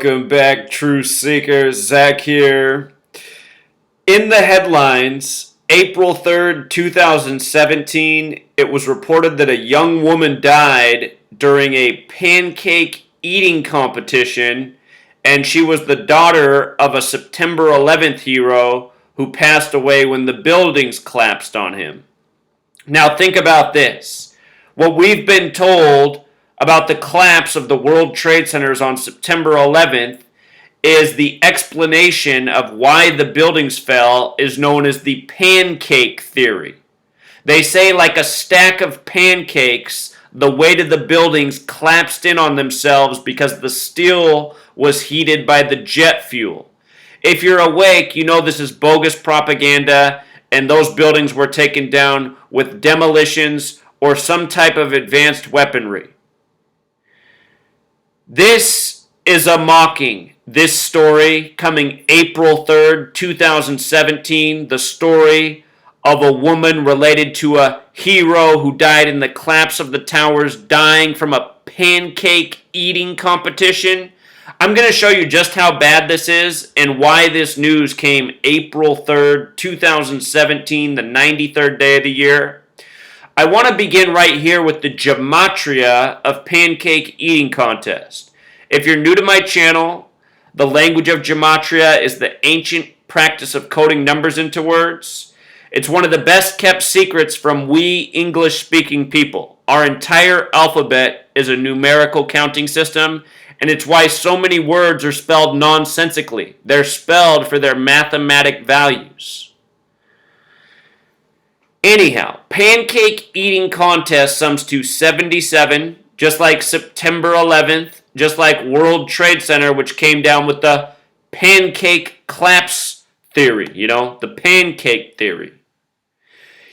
Welcome back, True Seekers. Zach here. In the headlines, April 3rd, 2017, it was reported that a young woman died during a pancake eating competition, and she was the daughter of a September 11th hero who passed away when the buildings collapsed on him. Now, think about this. What we've been told about the collapse of the World Trade Centers on September 11th is the explanation of why the buildings fell is known as the pancake theory. They say, like a stack of pancakes, the weight of the buildings collapsed in on themselves because the steel was heated by the jet fuel. If you're awake, you know this is bogus propaganda, and those buildings were taken down with demolitions or some type of advanced weaponry. This is a mocking. This story coming April 3rd, 2017, the story of a woman related to a hero who died in the collapse of the towers, dying from a pancake eating competition. I'm going to show you just how bad this is and why this news came April 3rd, 2017, the 93rd day of the year. I want to begin right here with the gematria of Pancake Eating Contest. If you're new to my channel, the language of gematria is the ancient practice of coding numbers into words. It's one of the best kept secrets from we English-speaking people. Our entire alphabet is a numerical counting system, and it's why so many words are spelled nonsensically. They're spelled for their mathematic values. Anyhow, Pancake Eating Contest sums to 77, just like September 11th, just like World Trade Center, which came down with the pancake collapse theory, the pancake theory.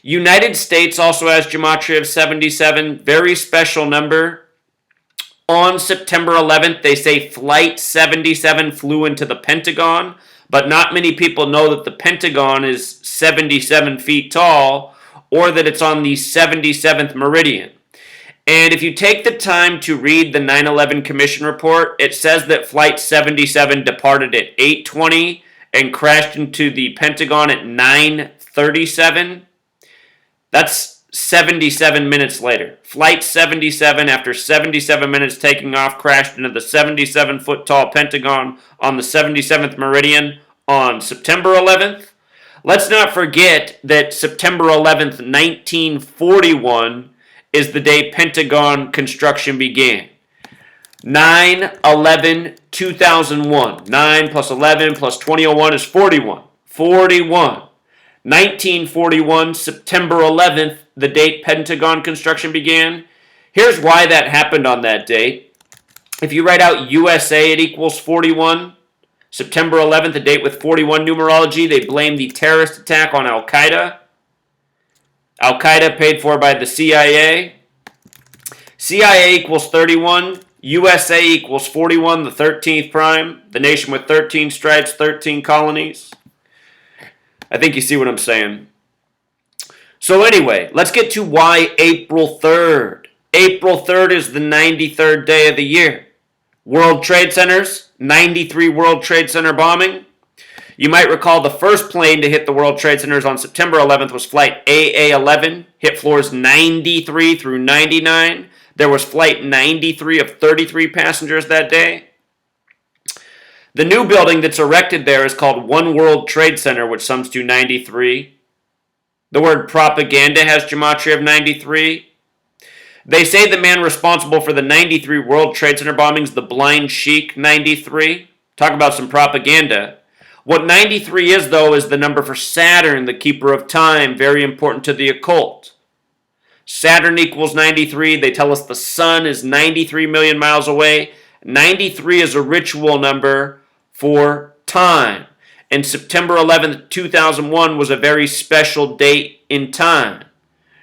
United States also has gematria of 77, very special number. On September 11th, they say Flight 77 flew into the Pentagon, but not many people know that the Pentagon is 77 feet tall, or that it's on the 77th meridian. And if you take the time to read the 9/11 Commission report, it says that Flight 77 departed at 8:20 and crashed into the Pentagon at 9:37. That's 77 minutes later. Flight 77, after 77 minutes taking off, crashed into the 77-foot-tall Pentagon on the 77th meridian on September 11th. Let's not forget that September 11th, 1941 is the day Pentagon construction began. 9/11/2001. 9 plus 11 plus 2001 is 41. 41. 1941, September 11th, the date Pentagon construction began. Here's why that happened on that date. If you write out USA, it equals 41. September 11th, a date with 41 numerology. They blame the terrorist attack on Al-Qaeda. Al-Qaeda paid for by the CIA. CIA equals 31. USA equals 41, the 13th prime. The nation with 13 stripes, 13 colonies. I think you see what I'm saying. So anyway, let's get to why April 3rd. April 3rd is the 93rd day of the year. World Trade Centers, 93 World Trade Center bombing. You might recall the first plane to hit the World Trade Centers on September 11th was Flight AA-11, hit floors 93 through 99. There was Flight 93 of 33 passengers that day. The new building that's erected there is called One World Trade Center, which sums to 93. The word propaganda has gematria of 93. They say the man responsible for the 93 World Trade Center bombings, the Blind Sheik 93. Talk about some propaganda. What 93 is, though, is the number for Saturn, the keeper of time, very important to the occult. Saturn equals 93. They tell us the sun is 93 million miles away. 93 is a ritual number for time. And September 11th, 2001 was a very special date in time.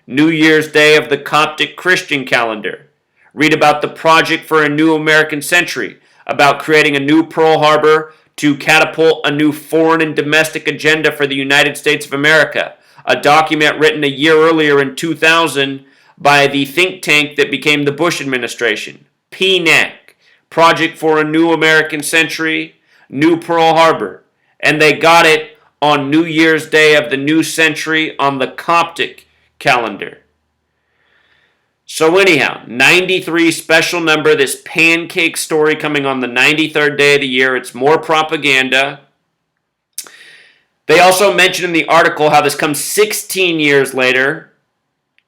New Year's Day of the Coptic Christian calendar. Read about the Project for a New American Century, about creating a new Pearl Harbor to catapult a new foreign and domestic agenda for the United States of America, a document written a year earlier in 2000 by the think tank that became the Bush administration, PNAC, Project for a New American Century, New Pearl Harbor. And they got it on New Year's Day of the new century on the Coptic calendar. So anyhow, 93 special number, this pancake story coming on the 93rd day of the year. It's more propaganda. They also mentioned in the article how this comes 16 years later,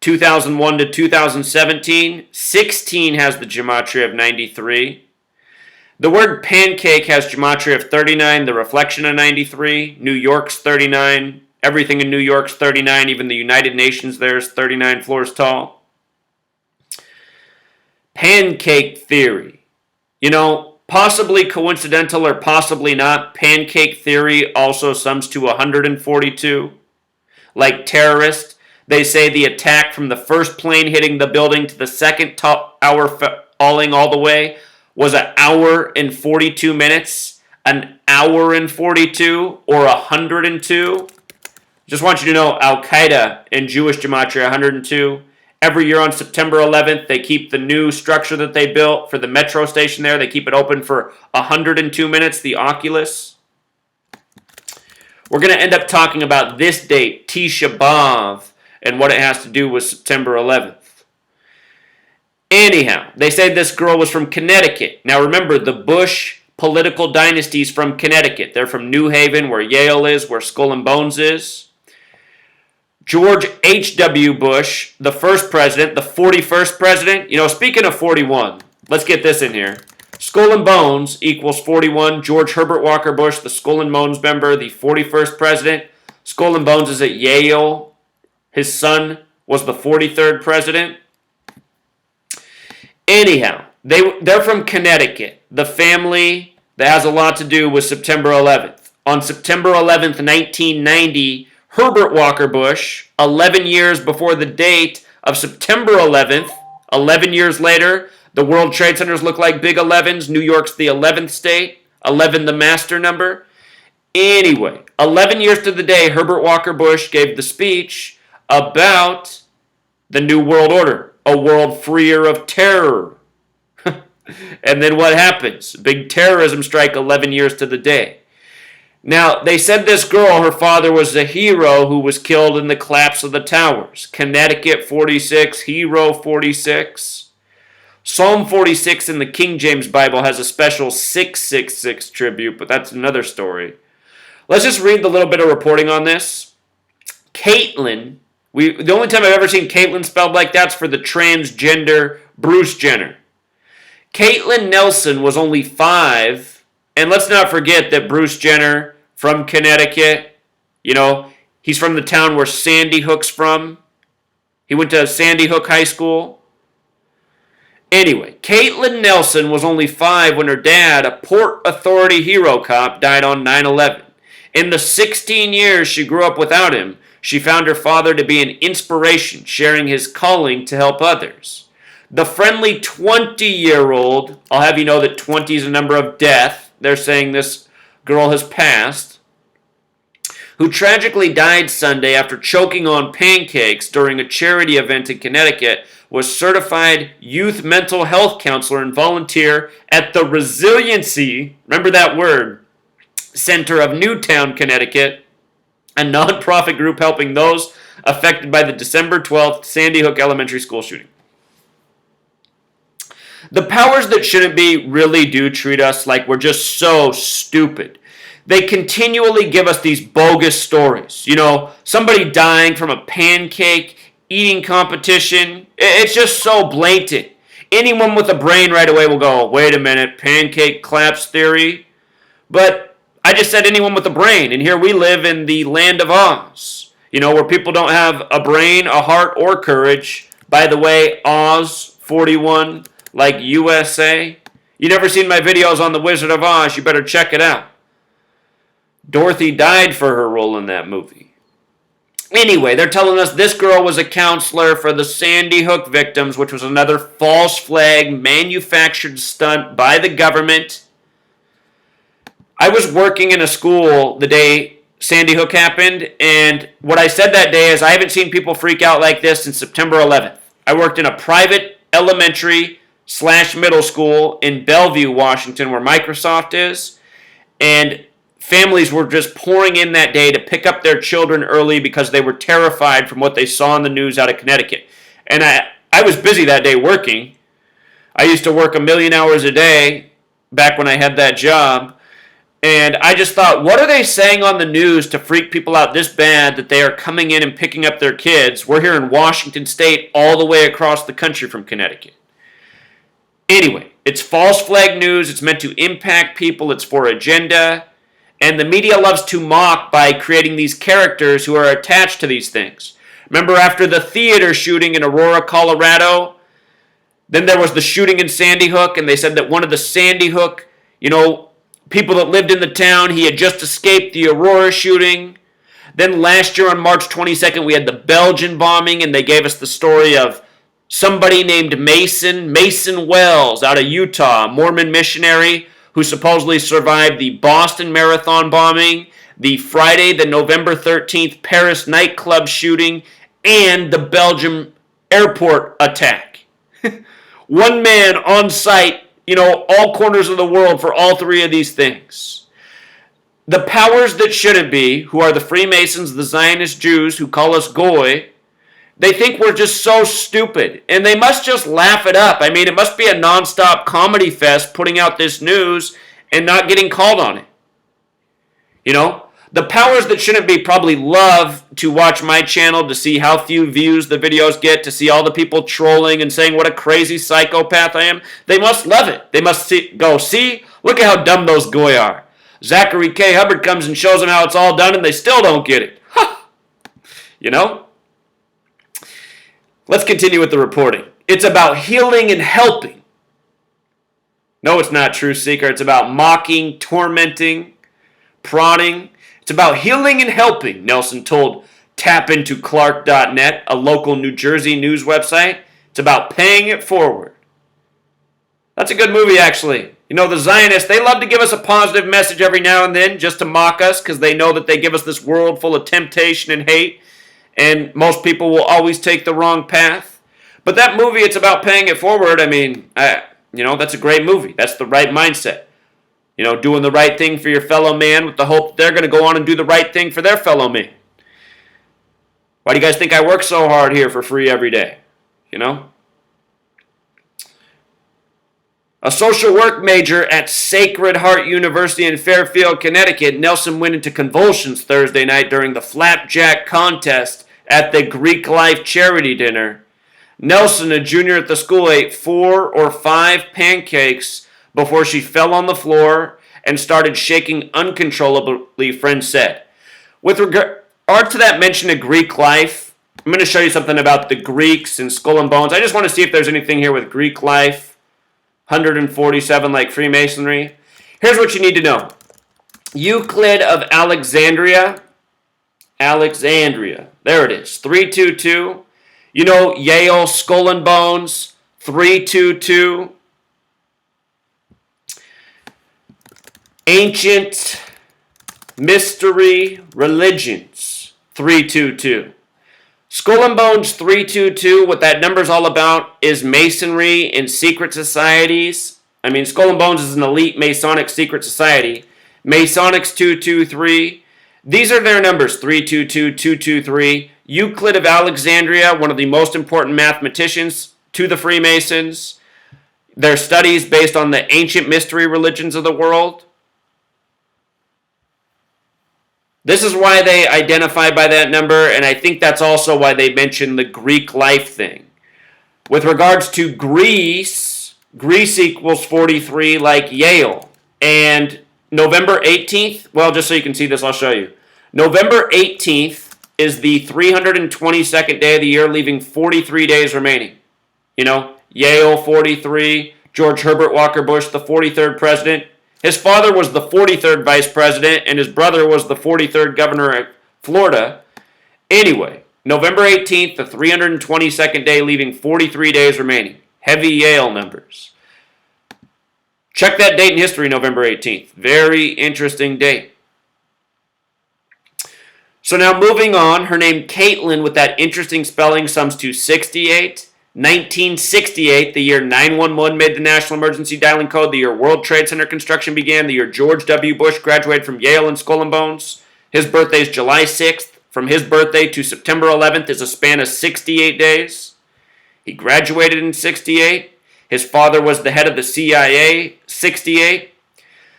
2001 to 2017. 16 has the gematria of 93. The word pancake has gematria of 39, the reflection of 93. New York's 39. Everything in New York's 39. Even the United Nations there is 39 floors tall. Pancake theory. You know, possibly coincidental or possibly not, pancake theory also sums to 142. Like terrorist, they say the attack from the first plane hitting the building to the second tower falling all the way was an hour and 42 minutes, an hour and 42, or 102. Just want you to know, Al-Qaeda in Jewish gematria, 102. Every year on September 11th, they keep the new structure that they built for the metro station there. They keep it open for 102 minutes, the Oculus. We're going to end up talking about this date, Tisha B'Av, and what it has to do with September 11th. Anyhow, they say this girl was from Connecticut. Now remember, the Bush political dynasty's from Connecticut. They're from New Haven, where Yale is, where Skull and Bones is. George H.W. Bush, the first president, the 41st president. You know, speaking of 41, let's get this in here. Skull and Bones equals 41. George Herbert Walker Bush, the Skull and Bones member, the 41st president. Skull and Bones is at Yale. His son was the 43rd president. Anyhow, they're from Connecticut, the family that has a lot to do with September 11th. On September 11th, 1990, Herbert Walker Bush, 11 years before the date of September 11th, 11 years later, the World Trade Centers look like big 11s. New York's the 11th state, 11 the master number. Anyway, 11 years to the day, Herbert Walker Bush gave the speech about the New World Order, a world freer of terror. And then what happens? Big terrorism strike 11 years to the day. Now, they said this girl, her father was a hero who was killed in the collapse of the towers. Connecticut 46, Hero 46. Psalm 46 in the King James Bible has a special 666 tribute, but that's another story. Let's just read the little bit of reporting on this. Caitlyn, the only time I've ever seen Caitlyn spelled like that's for the transgender Bruce Jenner. Caitlyn Nelson was only 5, and let's not forget that Bruce Jenner from Connecticut, you know, he's from the town where Sandy Hook's from. He went to Sandy Hook High School. Anyway, Caitlyn Nelson was only 5 when her dad, a Port Authority hero cop, died on 9/11. In the 16 years she grew up without him, she found her father to be an inspiration, sharing his calling to help others. The friendly 20-year-old, I'll have you know that 20 is a number of death. They're saying this girl has passed, who tragically died Sunday after choking on pancakes during a charity event in Connecticut, was certified youth mental health counselor and volunteer at the Resiliency, remember that word, Center of Newtown, Connecticut, a nonprofit group helping those affected by the December 12th Sandy Hook Elementary School shooting. The powers that shouldn't be really do treat us like we're just so stupid. They continually give us these bogus stories. You know, somebody dying from a pancake eating competition. It's just so blatant. Anyone with a brain right away will go, wait a minute, pancake collapse theory? But I just said anyone with a brain, and here we live in the land of Oz. You know, where people don't have a brain, a heart, or courage. By the way, Oz 41, like USA. You never seen my videos on The Wizard of Oz, you better check it out. Dorothy died for her role in that movie. Anyway, they're telling us this girl was a counselor for the Sandy Hook victims, which was another false flag manufactured stunt by the government. I was working in a school the day Sandy Hook happened, and what I said that day is I haven't seen people freak out like this since September 11th. I worked in a private elementary slash middle school in Bellevue, Washington, where Microsoft is. And families were just pouring in that day to pick up their children early because they were terrified from what they saw in the news out of Connecticut. And I was busy that day working. I used to work 1,000,000 hours a day back when I had that job. And I just thought, what are they saying on the news to freak people out this bad that they are coming in and picking up their kids? We're here in Washington State, all the way across the country from Connecticut. Anyway, it's false flag news. It's meant to impact people. It's for agenda. And the media loves to mock by creating these characters who are attached to these things. Remember after the theater shooting in Aurora, Colorado? Then there was the shooting in Sandy Hook, and they said that one of the Sandy Hook, people that lived in the town, he had just escaped the Aurora shooting. Then last year on March 22nd, we had the Belgian bombing, and they gave us the story of somebody named Mason Wells out of Utah, a Mormon missionary who supposedly survived the Boston Marathon bombing, the Friday, the November 13th Paris nightclub shooting, and the Belgium airport attack. One man on site, all corners of the world for all three of these things. The powers that shouldn't be, who are the Freemasons, the Zionist Jews who call us Goy, they think we're just so stupid. And they must just laugh it up. I mean, it must be a nonstop comedy fest putting out this news and not getting called on it. The powers that shouldn't be probably love to watch my channel to see how few views the videos get, to see all the people trolling and saying what a crazy psychopath I am. They must love it. They must see, look at how dumb those Goy are. Zachary K. Hubbard comes and shows them how it's all done and they still don't get it. Let's continue with the reporting. It's about healing and helping. No, it's not, Truth Seeker. It's about mocking, tormenting, prodding. It's about healing and helping, Nelson told tapintoclark.net, a local New Jersey news website. It's about paying it forward. That's a good movie, actually. The Zionists, they love to give us a positive message every now and then just to mock us because they know that they give us this world full of temptation and hate, and most people will always take the wrong path. But that movie, it's about paying it forward. I mean, that's a great movie. That's the right mindset. Doing the right thing for your fellow man with the hope that they're going to go on and do the right thing for their fellow man. Why do you guys think I work so hard here for free every day? A social work major at Sacred Heart University in Fairfield, Connecticut, Nelson went into convulsions Thursday night during the flapjack contest at the Greek Life charity dinner. Nelson, a junior at the school, ate 4 or 5 pancakes before she fell on the floor and started shaking uncontrollably, friends said. With regard to that mention of Greek life, I'm going to show you something about the Greeks and Skull and Bones. I just want to see if there's anything here with Greek life, 147 like Freemasonry. Here's what you need to know. Euclid of Alexandria, there it is, 322. Yale, Skull and Bones, 322. Ancient Mystery Religions, 322. Skull and Bones, 322, what that number's all about is Masonry and secret societies. I mean, Skull and Bones is an elite Masonic secret society. Masonics, 223. These are their numbers, 322, 223. Euclid of Alexandria, one of the most important mathematicians to the Freemasons. Their studies based on the ancient mystery religions of the world. This is why they identify by that number, and I think that's also why they mention the Greek life thing. With regards to Greece equals 43 like Yale. And November 18th, well, just so you can see this, I'll show you. November 18th is the 322nd day of the year, leaving 43 days remaining. Yale, 43, George Herbert Walker Bush, the 43rd president. His father was the 43rd vice president, and his brother was the 43rd governor of Florida. Anyway, November 18th, the 322nd day, leaving 43 days remaining. Heavy Yale numbers. Check that date in history, November 18th. Very interesting date. So now moving on, her name Caitlin with that interesting spelling sums to 68. 1968, the year 911 made the national emergency dialing code, the year World Trade Center construction began, the year George W. Bush graduated from Yale and Skull and Bones. His birthday is July 6th. From his birthday to September 11th is a span of 68 days. He graduated in 68. His father was the head of the CIA, 68.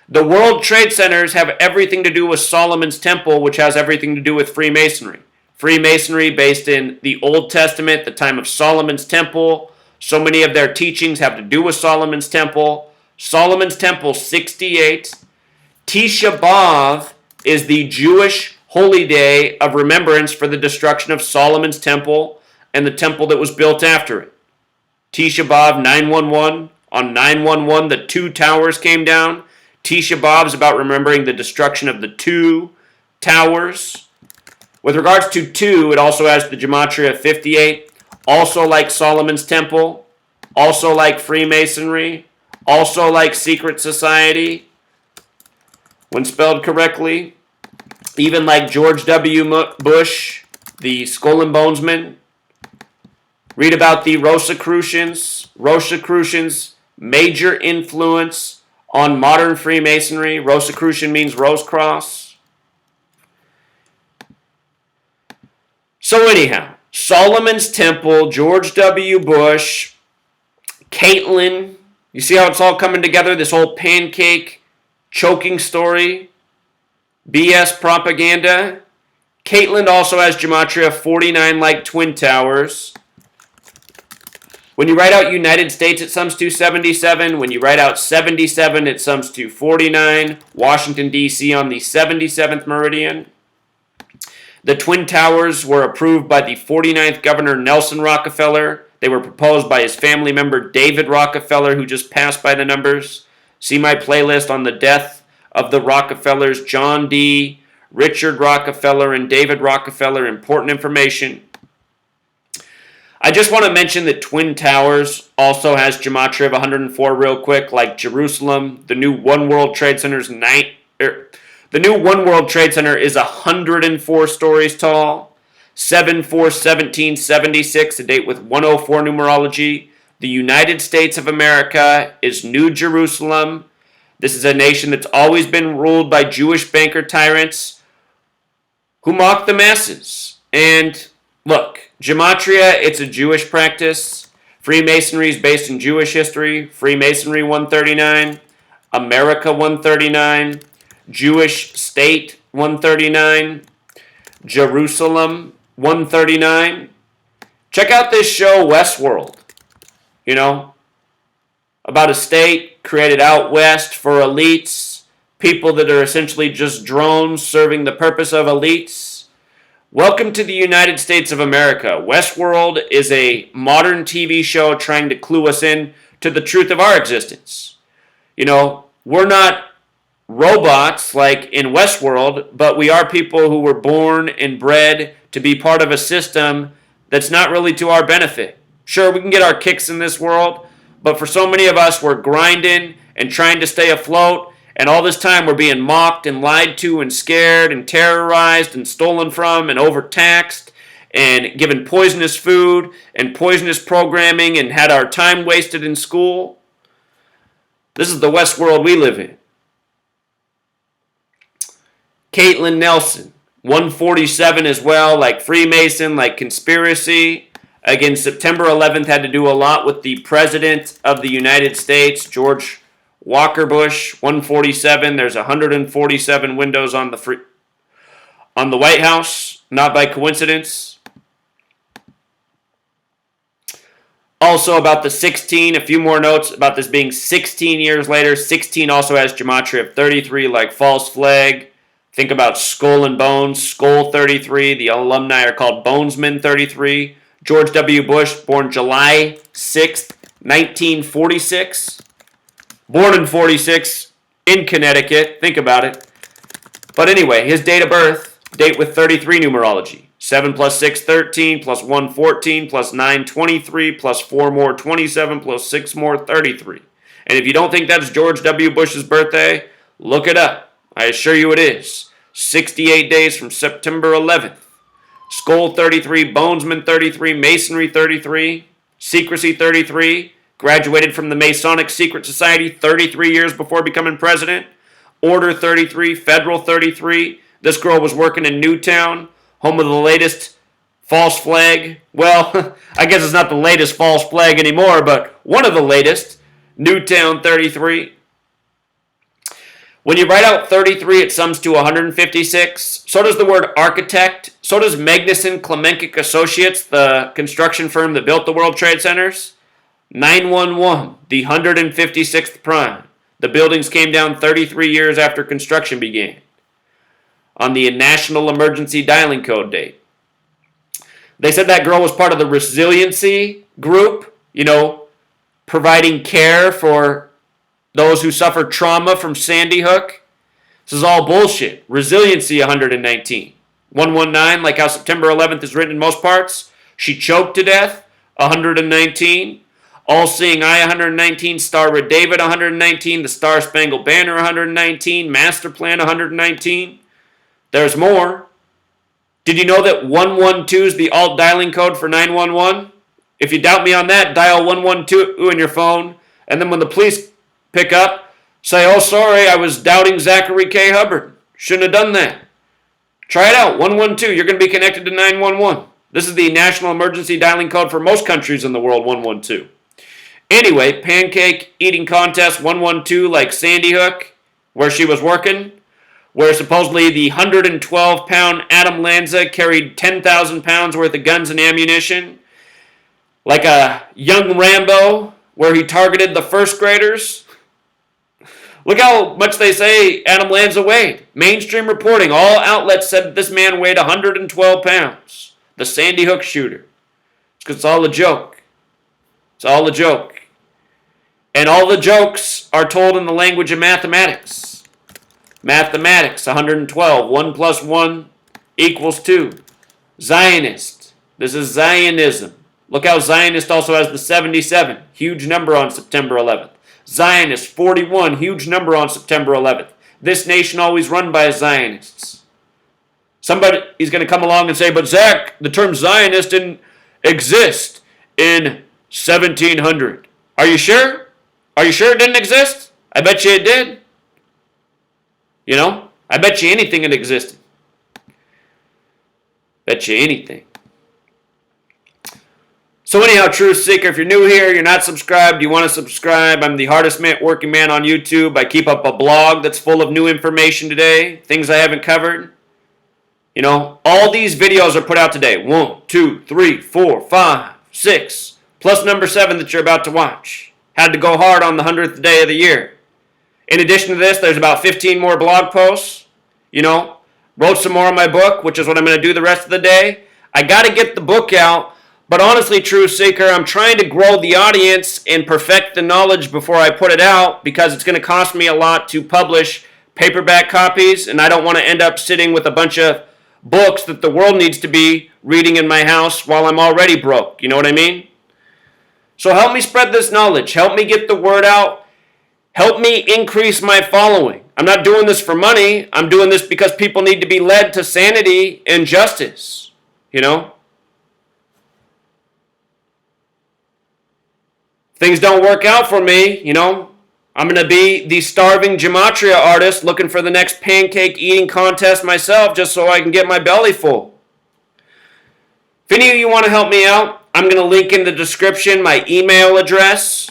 The World Trade Centers have everything to do with Solomon's Temple, which has everything to do with Freemasonry. Freemasonry based in the Old Testament, the time of Solomon's Temple. So many of their teachings have to do with Solomon's Temple. Solomon's Temple, 68. Tisha B'Av is the Jewish holy day of remembrance for the destruction of Solomon's Temple and the temple that was built after it. Tisha B'Av, 911. On 911, the two towers came down. Tisha B'Av is about remembering the destruction of the two towers. With regards to 2, it also has the gematria of 58. Also like Solomon's Temple. Also like Freemasonry. Also like secret society, when spelled correctly. Even like George W. Bush, the Skull and Bonesman. Read about the Rosicrucians. Rosicrucians, major influence on modern Freemasonry. Rosicrucian means Rose Cross. So anyhow, Solomon's Temple, George W. Bush, Caitlin. You see how it's all coming together? This whole pancake choking story. BS propaganda. Caitlin also has gematria 49 like Twin Towers. When you write out United States, it sums to 77. When you write out 77, it sums to 49. Washington, D.C. on the 77th meridian. The Twin Towers were approved by the 49th Governor Nelson Rockefeller. They were proposed by his family member David Rockefeller, who just passed by the numbers. See my playlist on the death of the Rockefellers, John D., Richard Rockefeller, and David Rockefeller. Important information. I just want to mention that Twin Towers also has gematria of 104 real quick, like Jerusalem. The new One World Trade Center's the new One World Trade Center is 104 stories tall. 7/4/1776, a date with 104 numerology. The United States of America is New Jerusalem. This is a nation that's always been ruled by Jewish banker tyrants who mock the masses. And look, gematria, it's a Jewish practice. Freemasonry is based in Jewish history. Freemasonry 139, America 139, Jewish state 139, Jerusalem 139. Check out this show, Westworld. You know, about a state created out west for elites, people that are essentially just drones serving the purpose of elites. Welcome to the United States of America. Westworld is a modern TV show trying to clue us in to the truth of our existence. You know, we're not robots like in Westworld, but we are people who were born and bred to be part of a system that's not really to our benefit. Sure, we can get our kicks in this world, but for so many of us, we're grinding and trying to stay afloat, and all this time we're being mocked and lied to and scared and terrorized and stolen from and overtaxed and given poisonous food and poisonous programming and had our time wasted in school. This is the West world we live in. Caitlin Nelson, 147 as well, like Freemason, like conspiracy. Again, September 11th had to do a lot with the President of the United States, George Walker Bush, 147. There's 147 windows on the White House, not by coincidence. Also about the 16, a few more notes about this being 16 years later. 16 also has gematria of 33, like false flag. Think about Skull and Bones, Skull 33. The alumni are called Bonesmen 33. George W. Bush, born July 6th, 1946. Born in 46 in Connecticut. Think about it. But anyway, his date of birth, date with 33 numerology. 7 plus 6, 13, plus 1, 14, plus 9, 23, plus 4 more, 27, plus 6 more, 33. And if you don't think that's George W. Bush's birthday, look it up. I assure you it is. 68 days from September 11th. Skull 33, Bonesman 33, Masonry 33. Secrecy 33, graduated from the Masonic Secret Society 33 years before becoming president. Order 33, Federal 33. This girl was working in Newtown, home of the latest false flag. Well, I guess it's not the latest false flag anymore, but one of the latest, Newtown 33. When you write out 33, it sums to 156. So does the word architect. So does Magnuson Klemenkic Associates, the construction firm that built the World Trade Centers. 911, the 156th prime. The buildings came down 33 years after construction began. On the National Emergency Dialing Code date. They said that girl was part of the resiliency group, providing care for those who suffer trauma from Sandy Hook. This is all bullshit. Resiliency 119. 119, like how September 11th is written in most parts. She choked to death, 119. All-Seeing Eye 119, Star of David 119, the Star Spangled Banner 119, Master Plan 119. There's more. Did you know that 112 is the alt dialing code for 911? If you doubt me on that, dial 112 in your phone, and then when the police pick up, say, oh, sorry, I was doubting Zachary K. Hubbard. Shouldn't have done that. Try it out, 112. You're going to be connected to 911. This is the national emergency dialing code for most countries in the world, 112. Anyway, Pancake Eating Contest 112, like Sandy Hook, where she was working, where supposedly the 112-pound Adam Lanza carried 10,000 pounds worth of guns and ammunition, like a young Rambo, where he targeted the first graders. Look how much they say Adam Lanza weighed. Mainstream reporting, all outlets said that this man weighed 112 pounds. The Sandy Hook shooter. It's all a joke. It's all a joke. And all the jokes are told in the language of mathematics. Mathematics, 112. 1 plus 1 equals 2. Zionist. This is Zionism. Look how Zionist also has the 77. Huge number on September 11th. Zionist, 41. Huge number on September 11th. This nation always run by Zionists. Somebody is going to come along and say, but Zach, the term Zionist didn't exist in 1700. Are you sure? Are you sure it didn't exist? I bet you it did. I bet you anything it existed. Bet you anything. So anyhow, Truth Seeker, if you're new here, you're not subscribed, you want to subscribe. I'm the hardest working man on YouTube. I keep up a blog that's full of new information today, things I haven't covered. All these videos are put out today. 1, 2, 3, 4, 5, 6, plus number 7 that you're about to watch. Had to go hard on the 100th day of the year. In addition to this, there's about 15 more blog posts. Wrote some more on my book, which is what I'm going to do the rest of the day. I got to get the book out. But honestly, Truth Seeker, I'm trying to grow the audience and perfect the knowledge before I put it out because it's going to cost me a lot to publish paperback copies, and I don't want to end up sitting with a bunch of books that the world needs to be reading in my house while I'm already broke. You know what I mean? So help me spread this knowledge. Help me get the word out. Help me increase my following. I'm not doing this for money. I'm doing this because people need to be led to sanity and justice. Things don't work out for me, I'm going to be the starving gematria artist looking for the next pancake eating contest myself just so I can get my belly full. If any of you want to help me out, I'm going to link in the description my email address.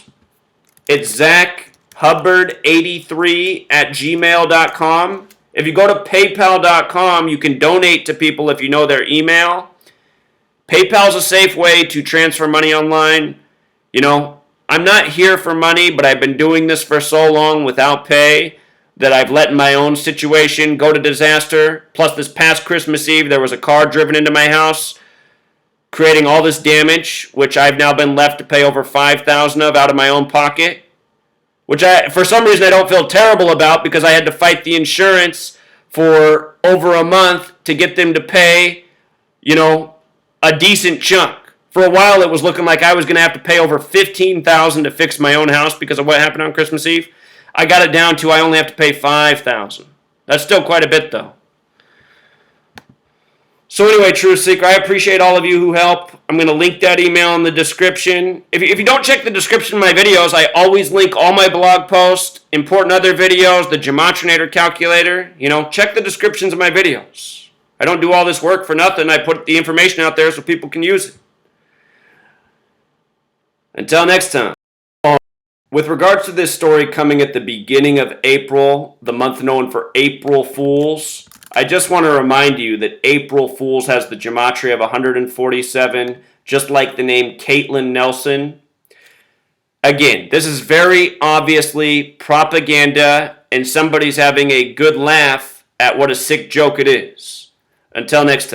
It's zachhubbard83@gmail.com. If you go to paypal.com, you can donate to people if you know their email. PayPal's a safe way to transfer money online. I'm not here for money, but I've been doing this for so long without pay that I've let my own situation go to disaster. Plus, this past Christmas Eve, there was a car driven into my house, creating all this damage, which I've now been left to pay over $5,000 of out of my own pocket, which for some reason I don't feel terrible about because I had to fight the insurance for over a month to get them to pay, a decent chunk. For a while, it was looking like I was going to have to pay over $15,000 to fix my own house because of what happened on Christmas Eve. I got it down to I only have to pay $5,000. That's still quite a bit, though. So anyway, Truth Seeker, I appreciate all of you who help. I'm going to link that email in the description. If you don't check the description of my videos, I always link all my blog posts, important other videos, the Gematrinator calculator. Check the descriptions of my videos. I don't do all this work for nothing. I put the information out there so people can use it. Until next time. With regards to this story coming at the beginning of April, the month known for April Fools, I just want to remind you that April Fools has the gematria of 147, just like the name Caitlin Nelson. Again, this is very obviously propaganda, and somebody's having a good laugh at what a sick joke it is. Until next time.